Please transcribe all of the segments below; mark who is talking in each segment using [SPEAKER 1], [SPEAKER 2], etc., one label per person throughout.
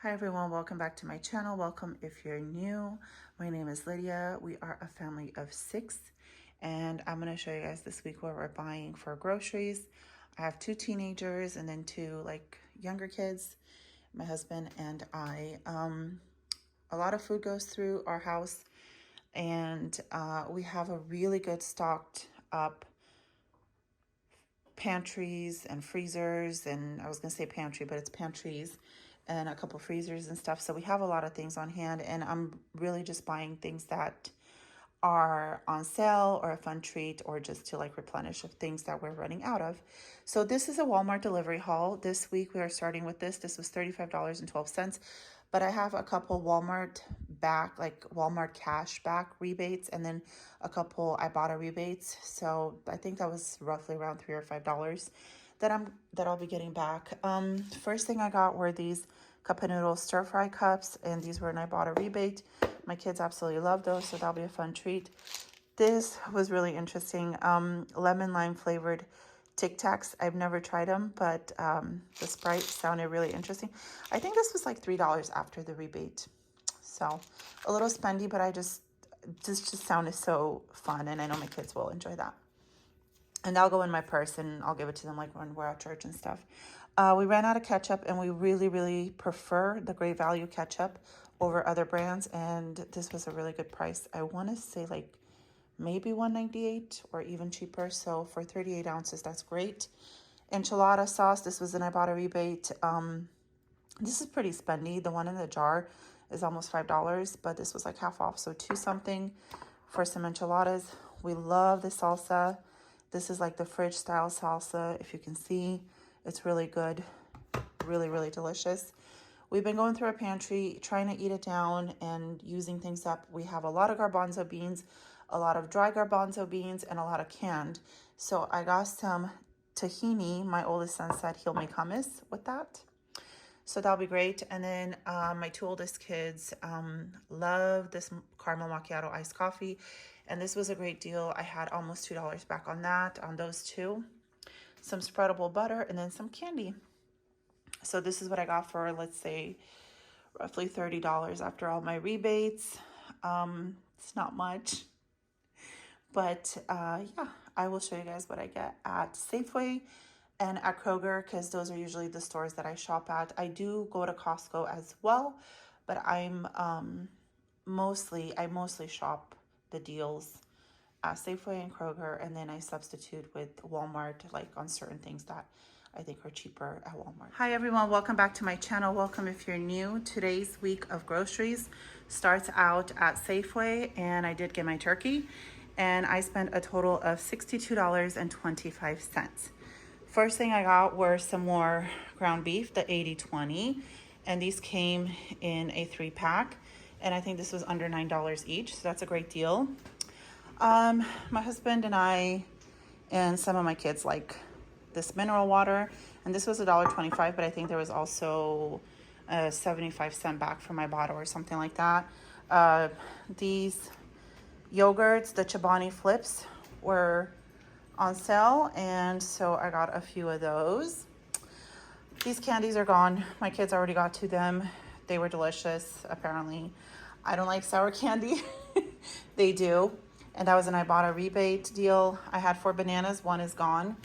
[SPEAKER 1] Hi everyone, welcome back to my channel. Welcome if you're new. My name is Lydia. We are a family of 6 and I'm going to show you guys this week what we're buying for groceries. I have 2 teenagers and then 2 younger kids, my husband and I. A lot of food goes through our house and we have a really good stocked up pantries and freezers, and I was gonna say pantry, but it's pantries and a couple freezers and stuff. So we have a lot of things on hand, and I'm really just buying things that are on sale or a fun treat or just to replenish of things that we're running out of. So this is a Walmart delivery haul. This week we are starting with this. This was $35.12, but I have a couple Walmart Walmart cash back rebates and then a couple Ibotta rebates. So I think that was roughly around $3 or $5 that I'll be getting back. First thing I got were these cup of noodle stir fry cups, and these were an Ibotta rebate. My kids absolutely love those, so that'll be a fun treat. This was really interesting. Lemon lime flavored Tic Tacs. I've never tried them, but the Sprite sounded really interesting. I think this was like $3 after the rebate. So a little spendy, but this just sounded so fun, and I know my kids will enjoy that. And I'll go in my purse and I'll give it to them when we're at church and stuff. We ran out of ketchup, and we really, really prefer the Great Value ketchup over other brands. And this was a really good price. I want to say maybe $1.98 or even cheaper. So for 38 ounces, that's great. Enchilada sauce. This was an Ibotta rebate. This is pretty spendy. The one in the jar is almost $5, but this was like half off. So 2 something for some enchiladas. We love the salsa. This is like the fridge style salsa. If you can see, it's really good. Really, really delicious. We've been going through our pantry, trying to eat it down and using things up. We have a lot of garbanzo beans, a lot of dry garbanzo beans, and a lot of canned. So I got some tahini. My oldest son said he'll make hummus with that. So that'll be great. And then my 2 oldest kids love this caramel macchiato iced coffee. And this was a great deal. I had almost $2 back on that, on those 2. Some spreadable butter and then some candy. So this is what I got for, let's say, roughly $30 after all my rebates. It's not much. But yeah, I will show you guys what I get at Safeway and at Kroger, because those are usually the stores that I shop at. I do go to Costco as well, but I mostly shop the deals at Safeway and Kroger, and then I substitute with Walmart on certain things that I think are cheaper at Walmart. Hi everyone, welcome back to my channel. Welcome if you're new. Today's week of groceries starts out at Safeway, and I did get my turkey, and I spent a total of $62.25. First thing I got were some more ground beef, the 80/20, and these came in a 3-pack, and I think this was under $9 each, so that's a great deal. My husband and I and some of my kids like this mineral water, and this was $1.25, but I think there was also a 75-cent back for my bottle or something like that. These yogurts, the Chobani Flips, were on sale, and so I got a few of those. These candies are gone. My kids already got to them. They were delicious, apparently. I don't like sour candy. They do. And that was an Ibotta rebate deal. I had 4 bananas, 1 is gone.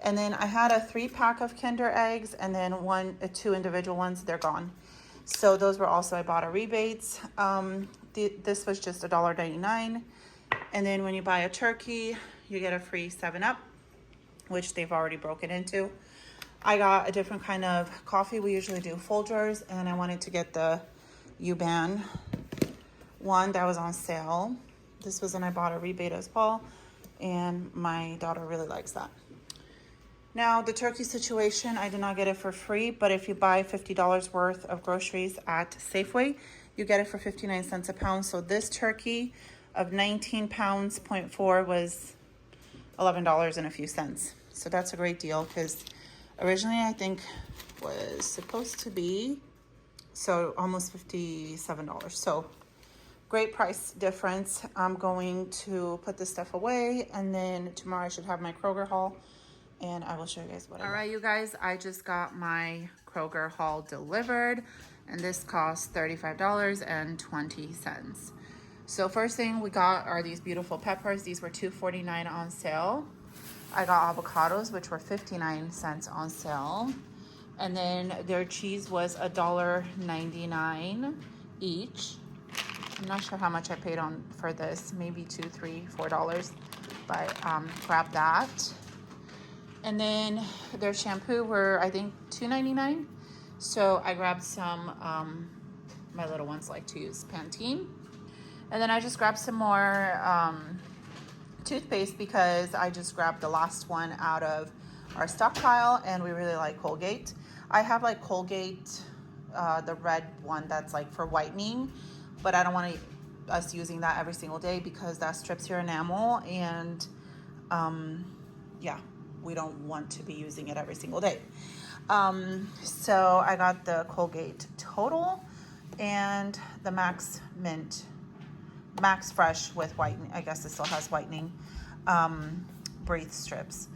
[SPEAKER 1] And then I had a 3-pack of Kinder eggs, and then 2 individual ones, they're gone. So those were also Ibotta rebates. This was just $1.99. And then when you buy a turkey, you get a free 7-Up, which they've already broken into. I got a different kind of coffee. We usually do Folgers, and I wanted to get the U-Ban one that was on sale. This was an Ibotta rebate as well, and my daughter really likes that. Now, the turkey situation, I did not get it for free, but if you buy $50 worth of groceries at Safeway, you get it for 59 cents a pound. So this turkey of 19 pounds, 0.4 was $11 and a few cents. So that's a great deal, because originally I think was supposed to be almost $57. So great price difference. I'm going to put this stuff away, and then tomorrow I should have my Kroger haul, and I will show you guys what I got. All right, you guys, I just got my Kroger haul delivered. and this cost $35.20. So first thing we got are these beautiful peppers. These were $2.49 on sale. I got avocados, which were 59 cents on sale. And then their cheese was $1.99 each. I'm not sure how much I paid for this, maybe $2, $3, $4, but grabbed that. And then their shampoo were, I think, $2.99. So I grabbed some, my little ones like to use Pantene. And then I just grabbed some more toothpaste because I just grabbed the last one out of our stockpile, and we really like Colgate. I have like Colgate, the red one that's like for whitening, but I don't want us using that every single day because that strips your enamel, and yeah, we don't want to be using it every single day. So I got the Colgate Total and the Max Fresh with whitening. I guess it still has whitening, breathe strips.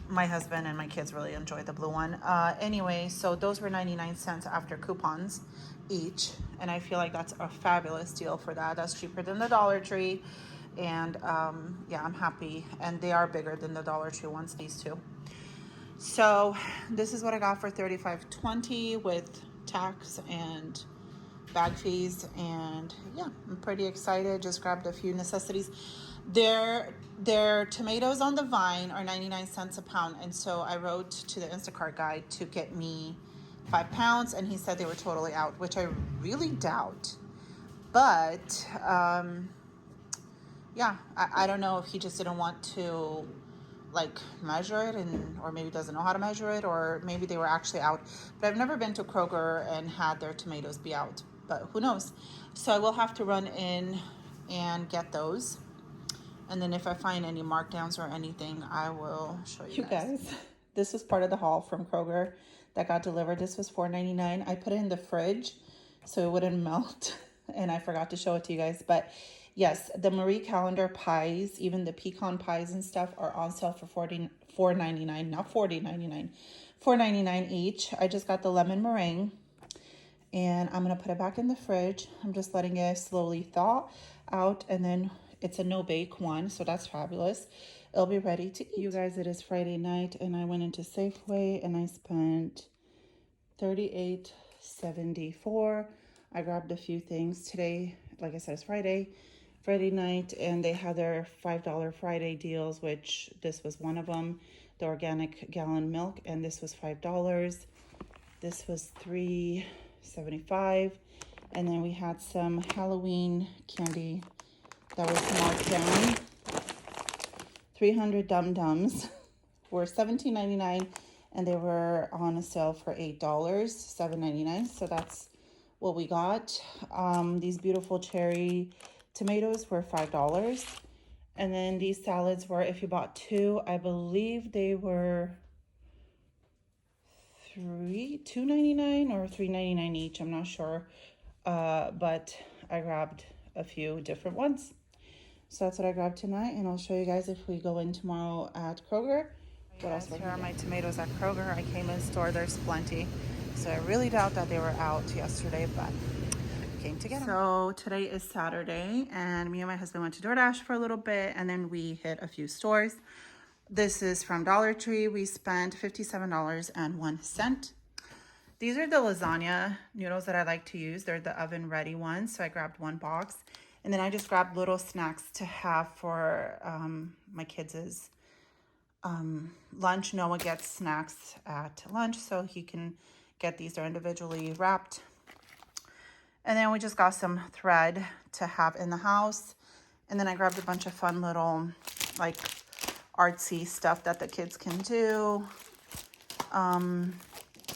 [SPEAKER 1] My husband and my kids really enjoy the blue one. Anyway, so those were 99 cents after coupons each. And I feel like that's a fabulous deal for that. That's cheaper than the Dollar Tree. And yeah, I'm happy. And they are bigger than the Dollar Tree ones, these two. So this is what I got for $35.20 with tax and bag fees. And yeah, I'm pretty excited. Just grabbed a few necessities. Their tomatoes on the vine are 99 cents a pound. And so I wrote to the Instacart guy to get me 5 pounds, and he said they were totally out, which I really doubt. But yeah, I don't know if he just didn't want to like measure it, or maybe doesn't know how to measure it, or maybe they were actually out. But I've never been to Kroger and had their tomatoes be out, but who knows. So I will have to run in and get those. And then if I find any markdowns or anything, I will show you guys. This was part of the haul from Kroger that got delivered. This was $4.99. I put it in the fridge so it wouldn't melt, and I forgot to show it to you guys. But yes, the Marie Calendar pies, even the pecan pies and stuff, are on sale for $4.99, not $40.99, $4.99 each. I just got the lemon meringue, and I'm gonna put it back in the fridge. I'm just letting it slowly thaw out, and then it's a no-bake one, so that's fabulous. It'll be ready to eat. You guys, it is Friday night, and I went into Safeway, and I spent $38.74. I grabbed a few things. Today, like I said, it's Friday night, and they had their $5 Friday deals, which this was one of them. The organic gallon milk, and this was $5. This was $3.75. And then we had some Halloween candy that was marked down. 300 Dum-Dums were $17.99, and they were on a sale for $8, $7.99. So that's what we got. These beautiful cherry tomatoes were $5. And then these salads were, if you bought two, I believe they were $2.99 or $3.99 each. I'm not sure. But I grabbed a few different ones. So that's what I grabbed tonight, and I'll show you guys if we go in tomorrow at Kroger. What else? Here are my tomatoes at Kroger. I came in store, there's plenty. So I really doubt that they were out yesterday, but came to get them. So today is Saturday, and me and my husband went to DoorDash for a little bit, and then we hit a few stores. This is from Dollar Tree. We spent $57.01. These are the lasagna noodles that I like to use. They're the oven ready ones. So I grabbed one box. And then I just grabbed little snacks to have for my kids' lunch. Noah gets snacks at lunch, so he can get these. They're individually wrapped. And then we just got some thread to have in the house. And then I grabbed a bunch of fun little like artsy stuff that the kids can do.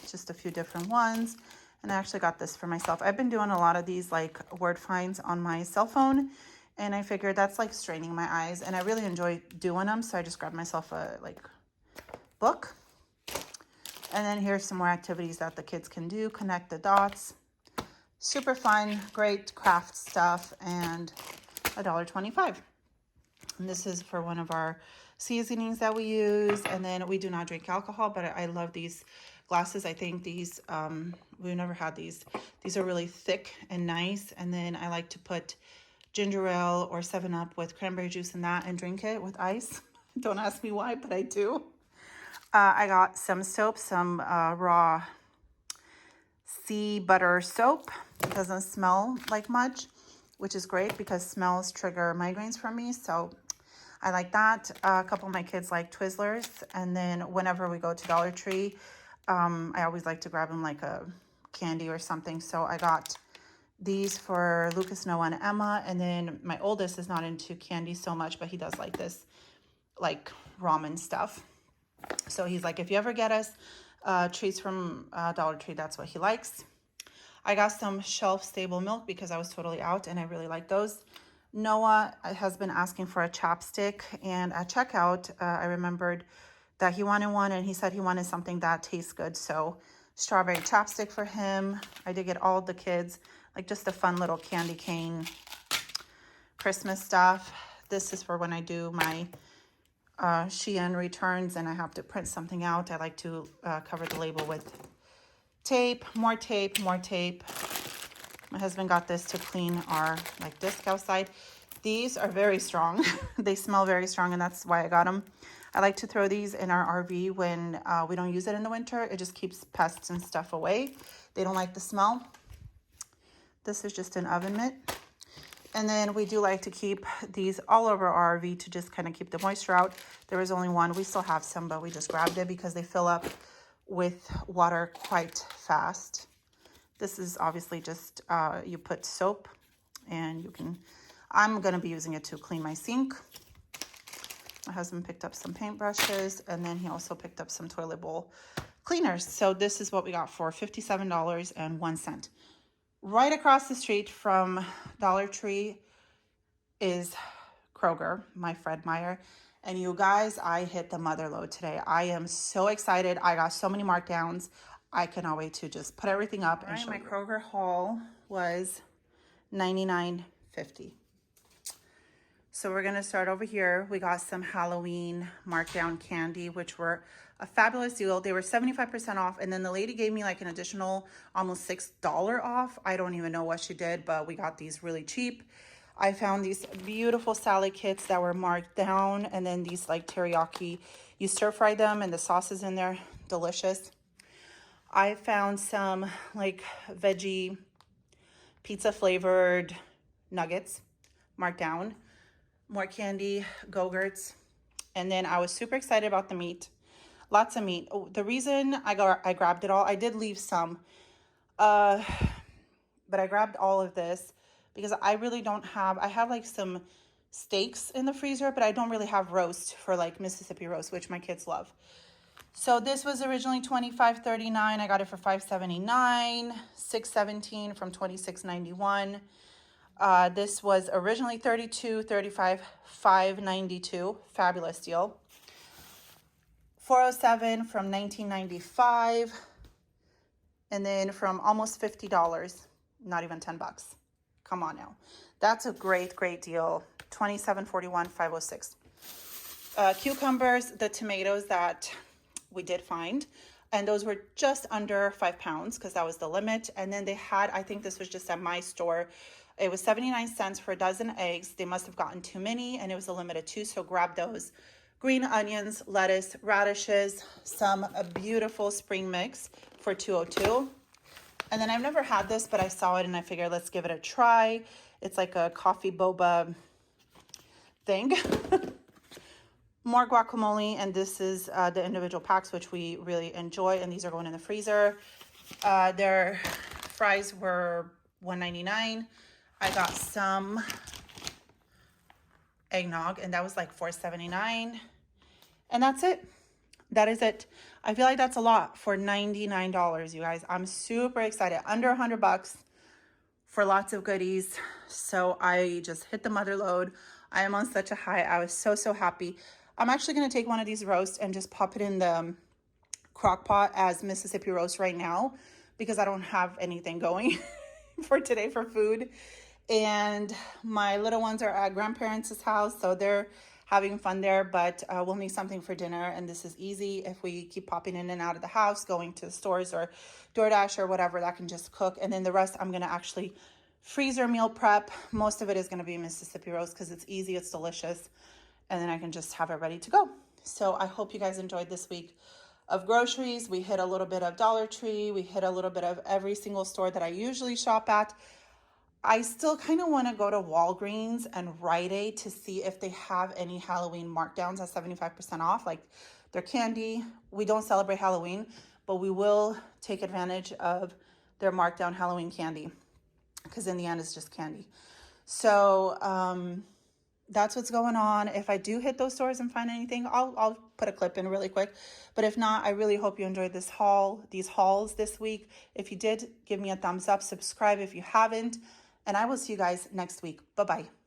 [SPEAKER 1] Just a few different ones. And I actually got this for myself. I've been doing a lot of these like word finds on my cell phone, and I figured that's like straining my eyes, and I really enjoy doing them. So I just grabbed myself a like book. And then here's some more activities that the kids can do. Connect the dots. Super fun, great craft stuff, and $1.25. And this is for one of our seasonings that we use. And then we do not drink alcohol, but I love these glasses. I think these, we've never had these. These are really thick and nice. And then I like to put ginger ale or 7-Up with cranberry juice in that and drink it with ice. Don't ask me why, but I do. I got some soap, some raw sea butter soap. It doesn't smell like much, which is great because smells trigger migraines for me. So I like that. A couple of my kids like Twizzlers. And then whenever we go to Dollar Tree, I always like to grab them like a candy or something. So I got these for Lucas, Noah, and Emma. And then my oldest is not into candy so much, but he does like this, like ramen stuff. So he's like, if you ever get us treats from Dollar Tree, that's what he likes. I got some shelf-stable milk because I was totally out, and I really like those. Noah has been asking for a chapstick, and at checkout, I remembered that he wanted one, and he said he wanted something that tastes good. So strawberry chapstick for him. I did get all the kids, like just a fun little candy cane Christmas stuff. This is for when I do my Shein returns and I have to print something out. I like to cover the label with tape, more tape, more tape. My husband got this to clean our like disc outside. These are very strong. They smell very strong, and that's why I got them. I like to throw these in our RV when we don't use it in the winter. It just keeps pests and stuff away. They don't like the smell. This is just an oven mitt. And then we do like to keep these all over our RV to just kind of keep the moisture out. There was only one. We still have some, but we just grabbed it because they fill up with water quite fast. This is obviously just, you put soap and you can, I'm going to be using it to clean my sink. My husband picked up some paintbrushes, and then he also picked up some toilet bowl cleaners. So this is what we got for $57.01. Right across the street from Dollar Tree is Kroger, my Fred Meyer. And you guys, I hit the mother load today. I am so excited. I got so many markdowns. I cannot wait to just put everything up and show you. My Kroger haul was $99.50. So we're going to start over here. We got some Halloween markdown candy, which were a fabulous deal. They were 75% off. And then the lady gave me like an additional almost $6 off. I don't even know what she did, but we got these really cheap. I found these beautiful salad kits that were marked down. And then these like teriyaki, you stir fry them and the sauce is in there. Delicious. I found some like veggie pizza flavored nuggets marked down. More candy, Go-Gurts. And then I was super excited about the meat. Lots of meat. Oh, the reason I grabbed it all, I did leave some. But I grabbed all of this because I really don't have, I have like some steaks in the freezer, but I don't really have roast for like Mississippi roast, which my kids love. So this was originally $25.39. I got it for $5.79, $6.17 from $26.91. This was originally $32.35, $5.92. Fabulous deal. $4.07 from $19.95. And then from almost $50, not even $10. Come on now. That's a great, great deal. $27.41, $5.06. Cucumbers, the tomatoes that we did find, and those were just under 5 pounds because that was the limit. And then they had, I think this was just at my store, it was 79 cents for a dozen eggs. They must have gotten too many, and it was a limit of 2, so grab those. Green onions, lettuce, radishes, some beautiful spring mix for $2.02. And then I've never had this, but I saw it and I figured let's give it a try. It's like a coffee boba thing. More guacamole, and this is the individual packs, which we really enjoy, and these are going in the freezer. Their fries were $1.99. I got some eggnog, and that was like $4.79. And that's it. That is it. I feel like that's a lot for $99, you guys. I'm super excited. Under $100 for lots of goodies. So I just hit the mother load. I am on such a high. I was so happy. I'm actually going to take one of these roasts and just pop it in the crock pot as Mississippi roast right now because I don't have anything going for today for food. And my little ones are at grandparents' house, so they're having fun there, but we'll need something for dinner, and this is easy. If we keep popping in and out of the house, going to the stores or DoorDash or whatever, that can just cook. And then the rest I'm gonna actually freezer meal prep. Most of it is gonna be Mississippi roast because it's easy, it's delicious, and then I can just have it ready to go. So I hope you guys enjoyed this week of groceries. We hit a little bit of Dollar Tree, we hit a little bit of every single store that I usually shop at. I still kind of want to go to Walgreens and Rite Aid to see if they have any Halloween markdowns at 75% off, like their candy. We don't celebrate Halloween, but we will take advantage of their markdown Halloween candy because in the end it's just candy. So that's what's going on. If I do hit those stores and find anything, I'll put a clip in really quick. But if not, I really hope you enjoyed these hauls this week. If you did, give me a thumbs up, subscribe if you haven't, and I will see you guys next week. Bye-bye.